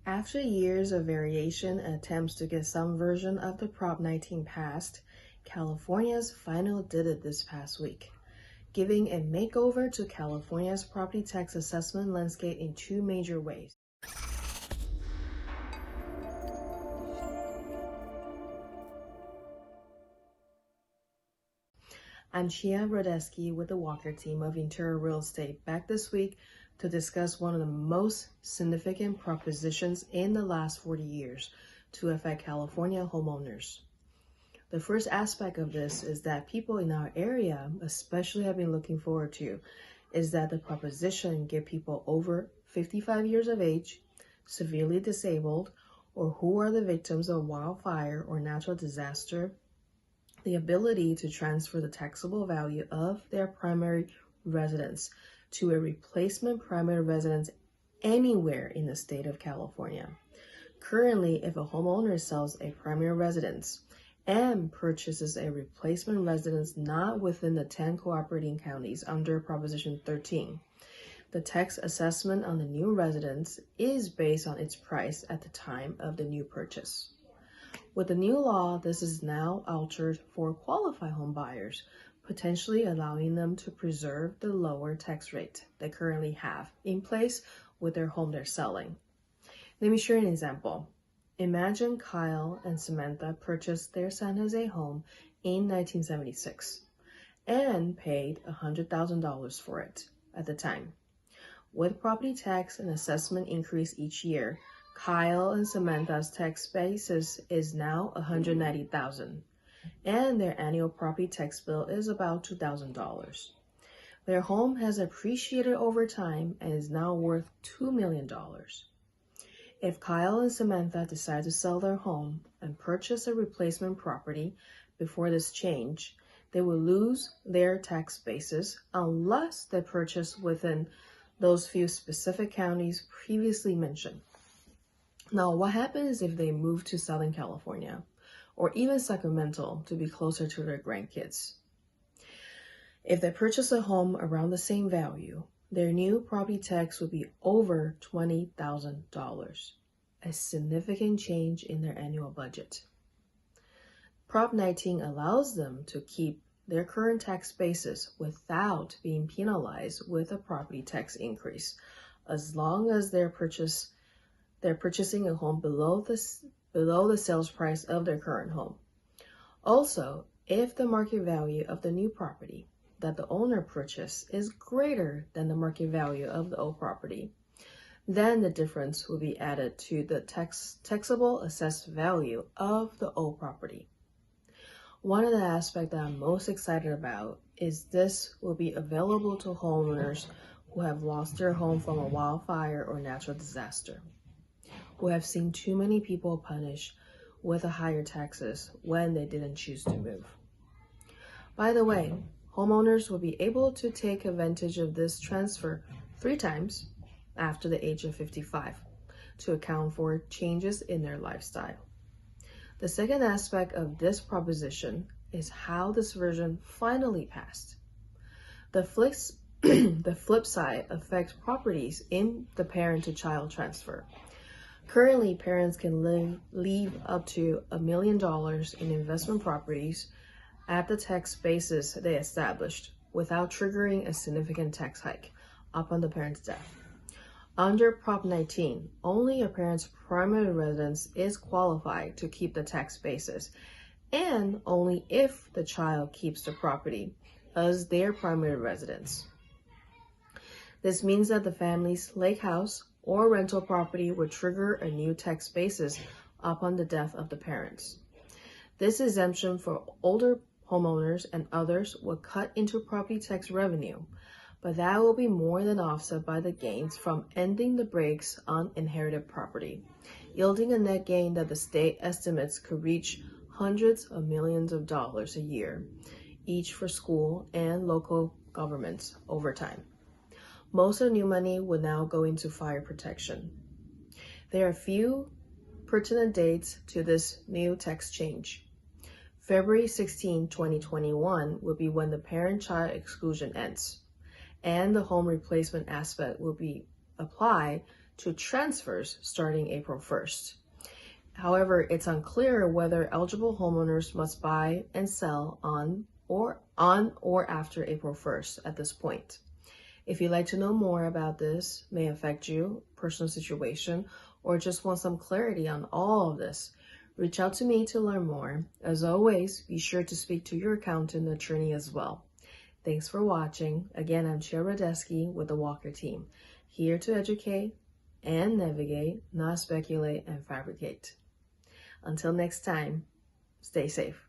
After years of variation and attempts to get some version of the Prop 19 passed, California's finally did it this past week, giving a makeover to California's property tax assessment landscape in two major ways. I'm Chia Rodesky with the Walker team of Interior Real Estate, back this week to discuss one of the most significant propositions in the last 40 years to affect California homeowners. The first aspect of this is that people in our area especially have been looking forward to is that the proposition give people over 55 years of age, severely disabled, or who are the victims of wildfire or natural disaster the ability to transfer the taxable value of their primary residence to a replacement primary residence anywhere in the state of California. Currently, if a homeowner sells a primary residence and purchases a replacement residence not within the 10 cooperating counties under Proposition 13, the tax assessment on the new residence is based on its price at the time of the new purchase. With the new law, this is now altered for qualified home buyers, potentially allowing them to preserve the lower tax rate they currently have in place with their home they're selling. Let me share an example. Imagine Kyle and Samantha purchased their San Jose home in 1976 and paid $100,000 for it at the time. With property tax and assessment increase each year, Kyle and Samantha's tax basis is now $190,000, and their annual property tax bill is about $2,000. Their home has appreciated over time and is now worth $2 million. If Kyle and Samantha decide to sell their home and purchase a replacement property before this change, they will lose their tax basis unless they purchase within those few specific counties previously mentioned. Now, what happens if they move to Southern California or even Sacramento to be closer to their grandkids? If they purchase a home around the same value, their new property tax would be over $20,000, a significant change in their annual budget. Prop 19 allows them to keep their current tax basis without being penalized with a property tax increase, as long as they're purchasing a home below the sales price of their current home. Also, if the market value of the new property that the owner purchased is greater than the market value of the old property, then the difference will be added to the taxable assessed value of the old property. One of the aspects that I'm most excited about is this will be available to homeowners who have lost their home from a wildfire or natural disaster, who have seen too many people punished with higher taxes when they didn't choose to move. By the way, homeowners will be able to take advantage of this transfer 3 times after the age of 55 to account for changes in their lifestyle. The second aspect of this proposition is how this version finally passed. The flip side affects properties in the parent-to-child transfer. Currently, parents can leave up to $1 million in investment properties at the tax basis they established without triggering a significant tax hike upon the parent's death. Under Prop 19, only a parent's primary residence is qualified to keep the tax basis, and only if the child keeps the property as their primary residence. This means that the family's lake house or rental property would trigger a new tax basis upon the death of the parents. This exemption for older homeowners and others will cut into property tax revenue, but that will be more than offset by the gains from ending the brakes on inherited property, yielding a net gain that the state estimates could reach hundreds of millions of dollars a year, each for school and local governments over time. Most of the new money would now go into fire protection. There are a few pertinent dates to this new tax change. February 16, 2021 will be when the parent-child exclusion ends, and the home replacement aspect will be apply to transfers starting April 1st. However, it's unclear whether eligible homeowners must buy and sell on or after April 1st at this point. If you'd like to know more about this, may affect you, personal situation, or just want some clarity on all of this, reach out to me to learn more. As always, be sure to speak to your accountant attorney as well. Thanks for watching. Again, I'm Chia with the Walker team, here to educate and navigate, not speculate and fabricate. Until next time, stay safe.